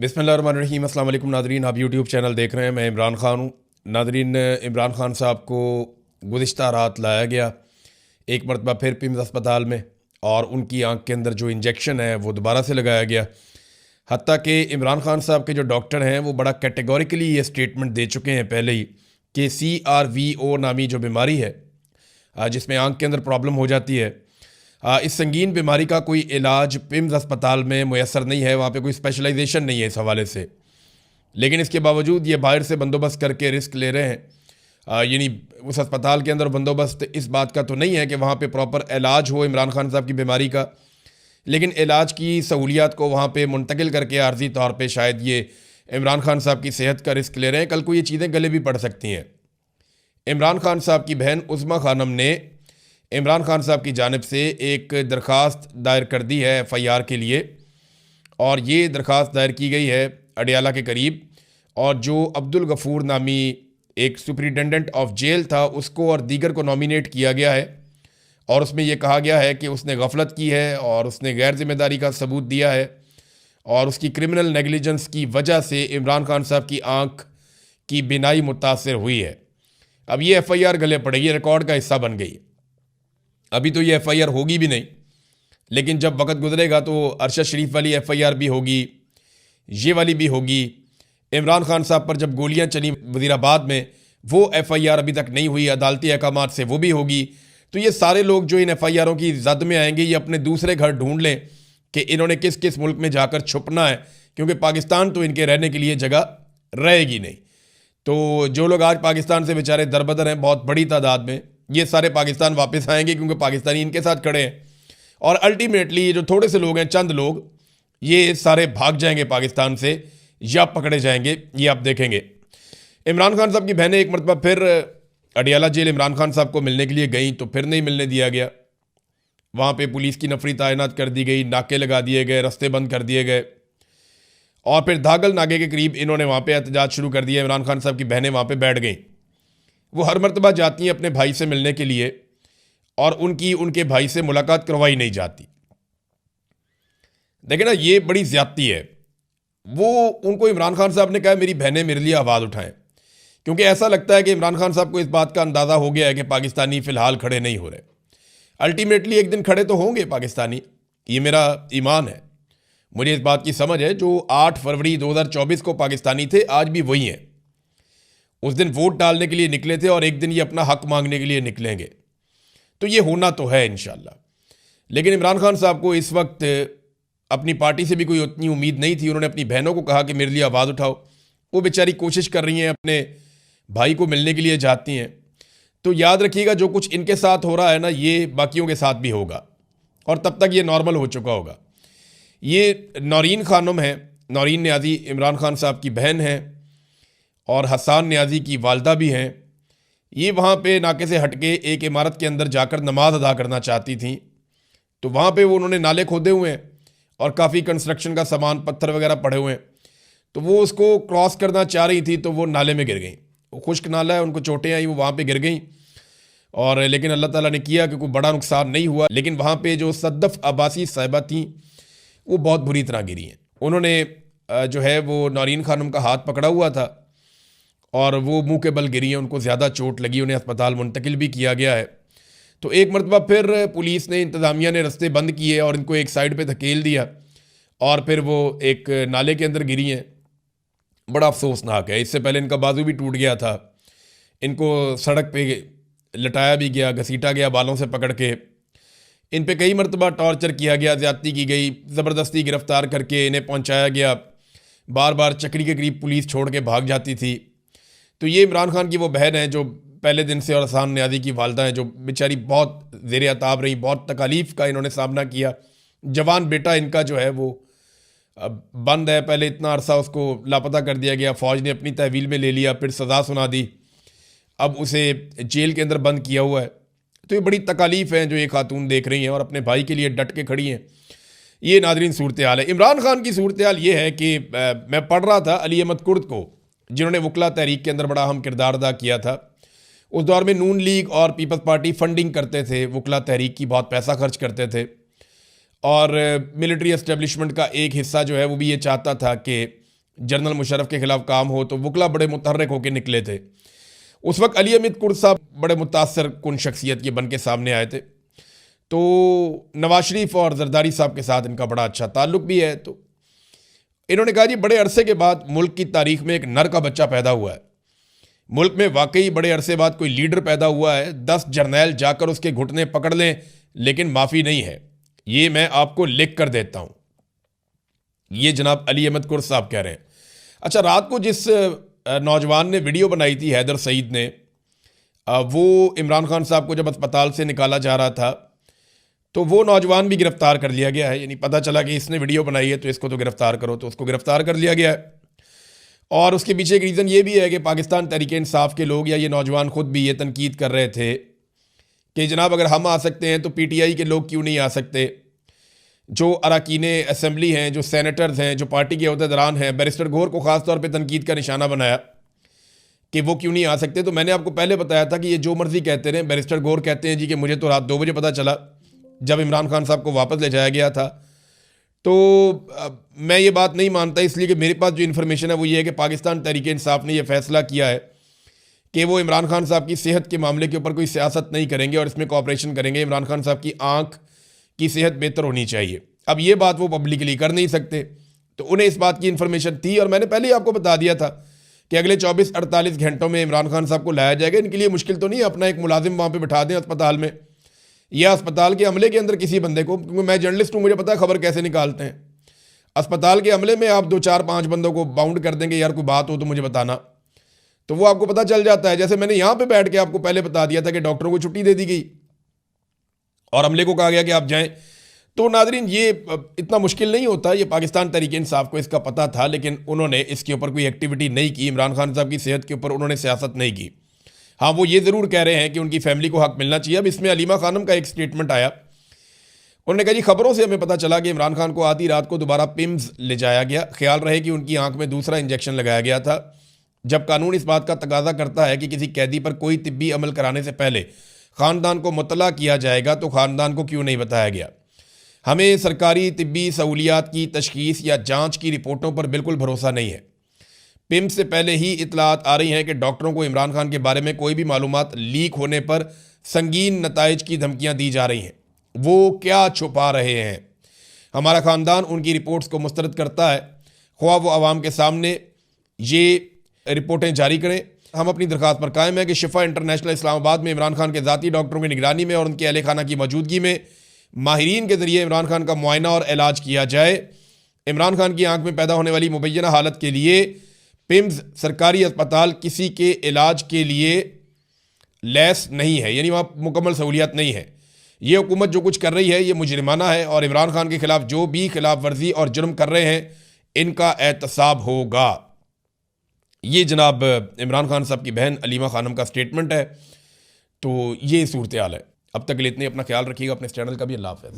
बिस्मिल्लाहिर्रहमानिर्रहीम। अस्सलाम वालेकुम नादरीन, आप यूट्यूब चैनल देख रहे हैं। मैं इमरान ख़ान हूँ। नादरीन, इमरान ख़ान साहब को गुज़िश्ता रात लाया गया एक मरतबा फिर पिम्स अस्पताल में, और उनकी आँख के अंदर जो इंजेक्शन है वो दोबारा से लगाया गया। हत्ता कि इमरान ख़ान साहब के जो डॉक्टर हैं वो बड़ा कैटेगोरिकली ये स्टेटमेंट दे चुके हैं पहले ही कि CRVO नामी जो बीमारी है, जिसमें आँख के अंदर प्रॉब्लम हो जाती है, इस संगीन बीमारी का कोई इलाज पिम्स अस्पताल में मुयसर नहीं है। वहाँ पे कोई स्पेशलाइजेशन नहीं है इस हवाले से। लेकिन इसके बावजूद ये बाहर से बंदोबस्त करके रिस्क ले रहे हैं। यानी उस अस्पताल के अंदर बंदोबस्त इस बात का तो नहीं है कि वहाँ पे प्रॉपर इलाज हो इमरान खान साहब की बीमारी का, लेकिन इलाज की सहूलियात को वहाँ पे मुंतकिल करके आर्जी तौर पे शायद ये इमरान खान साहब की सेहत का रिस्क ले रहे हैं। कल को ये चीज़ें गले भी पड़ सकती हैं। इमरान खान साहब की बहन उज़्मा खानम ने इमरान खान साहब की जानिब से एक दरख्वास्त दायर कर दी है FIR के लिए, और ये दरख्वास्त दायर की गई है अडियाला के करीब। और जो अब्दुल गफूर नामी एक सुपरिटेंडेंट ऑफ जेल था, उसको और दीगर को नॉमिनेट किया गया है, और उसमें यह कहा गया है कि उसने गफलत की है और उसने गैर जिम्मेदारी का सबूत दिया है, और उसकी क्रिमिनल नेगलिजेंस की वजह से इमरान खान साहब की आँख की बिनाई मुतासर हुई है। अब ये FIR गले पड़ेगी, रिकॉर्ड का हिस्सा बन गई। अभी तो ये FIR होगी भी नहीं, लेकिन जब वक्त गुजरेगा तो अरशद शरीफ वाली FIR भी होगी, ये वाली भी होगी। इमरान खान साहब पर जब गोलियां चली वज़ीराबाद में, वो FIR अभी तक नहीं हुई, अदालती अहकामात से वो भी होगी। तो ये सारे लोग जो इन FIRों की जद में आएंगे, ये अपने दूसरे घर ढूंढ लें कि इन्होंने किस किस मुल्क में जाकर छुपना है, क्योंकि पाकिस्तान तो इनके रहने के लिए जगह रहेगी नहीं। तो जो लोग आज पाकिस्तान से बेचारे दरबदर हैं बहुत बड़ी तादाद में, ये सारे पाकिस्तान वापस आएंगे, क्योंकि पाकिस्तानी इनके साथ खड़े हैं। और अल्टीमेटली ये जो थोड़े से लोग हैं, चंद लोग, ये सारे भाग जाएंगे पाकिस्तान से या पकड़े जाएंगे। ये आप देखेंगे। इमरान खान साहब की बहनें एक मरतबा फिर अडियाला जेल इमरान खान साहब को मिलने के लिए गई, तो फिर नहीं मिलने दिया गया। वहाँ पे पुलिस की नफरी तैनात कर दी गई, नाके लगा दिए गए, रास्ते बंद कर दिए गए, और फिर धागल नाके के करीब इन्होंने वहाँ पे एहतजाज शुरू कर दिया। इमरान खान साहब की बहनें वहाँ पे बैठ गईं। वो हर मरतबा जाती हैं अपने भाई से मिलने के लिए, और उनके भाई से मुलाकात करवाई नहीं जाती। देखें ना, ये बड़ी ज्यादती है। वो उनको इमरान खान साहब ने कहा मेरी बहनें मेरे लिए आवाज़ उठाएं, क्योंकि ऐसा लगता है कि इमरान खान साहब को इस बात का अंदाज़ा हो गया है कि पाकिस्तानी फ़िलहाल खड़े नहीं हो रहे। अल्टीमेटली एक दिन खड़े तो होंगे पाकिस्तानी, ये मेरा ईमान है। मुझे इस बात की समझ है, जो 8 फरवरी 2024 को पाकिस्तानी थे, आज भी वही हैं। उस दिन वोट डालने के लिए निकले थे, और एक दिन ये अपना हक मांगने के लिए निकलेंगे। तो ये होना तो है इंशाल्लाह। लेकिन इमरान खान साहब को इस वक्त अपनी पार्टी से भी कोई उतनी उम्मीद नहीं थी। उन्होंने अपनी बहनों को कहा कि मेरे लिए आवाज़ उठाओ। वो बेचारी कोशिश कर रही हैं, अपने भाई को मिलने के लिए जाती हैं। तो याद रखिएगा, जो कुछ इनके साथ हो रहा है ना, ये बाकियों के साथ भी होगा, और तब तक ये नॉर्मल हो चुका होगा। ये नौरीन खानम है, नौरीन न्याजी इमरान खान साहब की बहन है, और हसन न्याजी की वालदा भी हैं। ये वहाँ पे नाके से हटके एक इमारत के अंदर जाकर नमाज अदा करना चाहती थी। तो वहाँ पे वो उन्होंने नाले खोदे हुए हैं, और काफ़ी कंस्ट्रक्शन का सामान, पत्थर वगैरह पड़े हुए हैं। तो वो उसको क्रॉस करना चाह रही थी, तो वो नाले में गिर गई। वो खुश्क नाला है, उनको चोटें आई, वो वहाँ पे गिर गई। और लेकिन अल्लाह ताला ने किया कि कोई बड़ा नुकसान नहीं हुआ। लेकिन वहाँ पे जो सद्दफ अब्बासी साहिबा थी, वो बहुत बुरी तरह गिरी हैं। उन्होंने जो है वो नौरीन खानम का हाथ पकड़ा हुआ था, और वो मुंह के बल गिरी हैं। उनको ज़्यादा चोट लगी, उन्हें अस्पताल मुंतकिल भी किया गया है। तो एक मरतबा फिर पुलिस ने, इंतज़ामिया ने रास्ते बंद किए और इनको एक साइड पे धकेल दिया, और फिर वो एक नाले के अंदर गिरी हैं। बड़ा अफसोसनाक है। इससे पहले इनका बाजू भी टूट गया था। इनको सड़क पे लटाया भी गया, घसीटा गया बालों से पकड़ के। इन पे कई मरतबा टॉर्चर किया गया, ज़्यादती की गई, ज़बरदस्ती गिरफ़्तार करके इन्हें पहुँचाया गया। बार बार चक्री के करीब पुलिस छोड़ के भाग जाती थी। तो ये इमरान खान की वो बहन है जो पहले दिन से, और हसन न्याजी की वालदा हैं जो बेचारी बहुत ज़ेर अताब रही, बहुत तकालीफ का इन्होंने सामना किया। जवान बेटा इनका जो है वो बंद है। पहले इतना अरसा उसको लापता कर दिया गया, फ़ौज ने अपनी तहवील में ले लिया, फिर सज़ा सुना दी, अब उसे जेल के अंदर बंद किया हुआ है। तो ये बड़ी तकालीफ हैं जो ये खातून देख रही हैं, और अपने भाई के लिए डट के खड़ी हैं। ये नादरीन सूरत हाल है। इमरान खान की सूरत हाल ये है कि मैं पढ़ रहा था अली अहमद कुर्द को, जिन्होंने वकला तहरीक के अंदर बड़ा अहम किरदार अदा किया था। उस दौर में नून लीग और पीपल्स पार्टी फंडिंग करते थे, वकला तहरीक की बहुत पैसा खर्च करते थे, और मिलिट्री एस्टेब्लिशमेंट का एक हिस्सा जो है वो भी ये चाहता था कि जनरल मुशर्रफ के खिलाफ काम हो, तो वकला बड़े मुतहर्रिक होकर निकले थे। उस वक्त अली हमीद कुर्द साहब बड़े मुतासर कुन शख्सियत के बन के सामने आए थे। तो नवाज शरीफ और जरदारी साहब के साथ इनका बड़ा अच्छा ताल्लुक भी है। तो इन्होंने कहा जी बड़े अरसे के बाद मुल्क की तारीख में एक नर का बच्चा पैदा हुआ है। मुल्क में वाकई बड़े अरसे बाद कोई लीडर पैदा हुआ है। 10 जर्नैल जाकर उसके घुटने पकड़ लें लेकिन माफ़ी नहीं है, ये मैं आपको लिख कर देता हूँ। ये जनाब अली अहमद कुर्द साहब कह रहे हैं। अच्छा, रात को जिस नौजवान ने वीडियो बनाई थी, हैदर सईद ने, वो इमरान खान साहब को जब अस्पताल से निकाला जा रहा था तो वो नौजवान भी गिरफ्तार कर लिया गया है। यानी पता चला कि इसने वीडियो बनाई है तो इसको तो गिरफ्तार करो, तो उसको गिरफ्तार कर लिया गया है। और उसके पीछे एक रीज़न ये भी है कि पाकिस्तान तहरीक इंसाफ के लोग या ये नौजवान खुद भी ये तनकीद कर रहे थे कि जनाब अगर हम आ सकते हैं तो पीटीआई के लोग क्यों नहीं आ सकते। जो अरकान असम्बली हैं, जो सेनेटर्स हैं, जो पार्टी के अहदेदारान हैं, बैरिस्टर गौहर को ख़ास तौर पे तनकीद का निशाना बनाया कि वो क्यों नहीं आ सकते। तो मैंने आपको पहले बताया था कि ये जो मर्ज़ी कहते रहे। बैरिस्टर गौहर कहते हैं जी कि मुझे तो रात 2 बजे पता चला जब इमरान खान साहब को वापस ले जाया गया था। तो मैं ये बात नहीं मानता, इसलिए कि मेरे पास जो इन्फॉर्मेशन है वो ये है कि पाकिस्तान तहरीक इंसाफ ने यह फ़ैसला किया है कि वो इमरान खान साहब की सेहत के मामले के ऊपर कोई सियासत नहीं करेंगे और इसमें कोऑपरेशन करेंगे। इमरान खान साहब की आँख की सेहत बेहतर होनी चाहिए। अब ये बात वो पब्लिकली कर नहीं सकते, तो उन्हें इस बात की इन्फॉर्मेशन थी और मैंने पहले ही आपको बता दिया था कि अगले 24-48 घंटों में इमरान खान साहब को लाया जाएगा। इनके लिए मुश्किल तो नहीं है, अपना एक मुलाजिम वहाँ पे बिठा दें अस्पताल में या अस्पताल के अमले के अंदर किसी बंदे को, क्योंकि मैं जर्नलिस्ट हूँ, मुझे पता है खबर कैसे निकालते हैं। अस्पताल के अमले में आप 2, 4, 5 बंदों को बाउंड कर देंगे, यार कोई बात हो तो मुझे बताना, तो वो आपको पता चल जाता है। जैसे मैंने यहाँ पे बैठ के आपको पहले बता दिया था कि डॉक्टरों को छुट्टी दे दी गई और अमले को कहा गया कि आप जाएं। तो नाजरीन, ये इतना मुश्किल नहीं होता, ये पाकिस्तान तहरीक इंसाफ को इसका पता था, लेकिन उन्होंने इसके ऊपर कोई एक्टिविटी नहीं की। इमरान खान साहब की सेहत के ऊपर उन्होंने सियासत नहीं की। हाँ, वो ये ज़रूर कह रहे हैं कि उनकी फैमिली को हक मिलना चाहिए। अब इसमें अलीमा खानम का एक स्टेटमेंट आया, उन्होंने कहा जी खबरों से हमें पता चला कि इमरान खान को आधी रात को दोबारा पिम्स ले जाया गया। ख्याल रहे कि उनकी आंख में दूसरा इंजेक्शन लगाया गया था। जब कानून इस बात का तकाजा करता है कि किसी कैदी पर कोई तिब्बी अमल कराने से पहले ख़ानदान को मुतला किया जाएगा तो ख़ानदान को क्यों नहीं बताया गया। हमें सरकारी तिब्बी सहूलियात की तशखीस या जाँच की रिपोर्टों पर बिल्कुल भरोसा नहीं है। पिम्स से पहले ही इतलात आ रही हैं कि डॉक्टरों को इमरान खान के बारे में कोई भी मालूमात लीक होने पर संगीन नताइज की धमकियाँ दी जा रही हैं। वो क्या छुपा रहे हैं? हमारा ख़ानदान उनकी रिपोर्ट्स को मुस्तरद करता है, ख्वाह वो आवाम के सामने ये रिपोर्टें जारी करें। हम अपनी दरख्वास्त पर कायम है कि शिफा इंटरनेशनल इस्लामाबाद में इमरान खान के ज़ाती डॉक्टरों की निगरानी में और उनके अहल खाना की मौजूदगी में माहिरीन के ज़रिए इमरान खान का मुआयना और इलाज किया जाए। इमरान खान की आंख में पैदा होने वाली मुबैना हालत के लिए पिम्स सरकारी अस्पताल किसी के इलाज के लिए लैस नहीं है, यानी वहाँ मुकम्मल सहूलियत नहीं है। ये हुकूमत जो कुछ कर रही है ये मुजरिमाना है और इमरान खान के खिलाफ जो भी खिलाफ वर्जी और जुर्म कर रहे हैं इनका एहतसाब होगा। ये जनाब इमरान खान साहब की बहन अलीमा खानम का स्टेटमेंट है। तो ये सूरत हाल है। अब तक के लिए इतने, अपना ख्याल रखिएगा, अपने इस चैनल का भी। अल्लाह हाफ़िज़।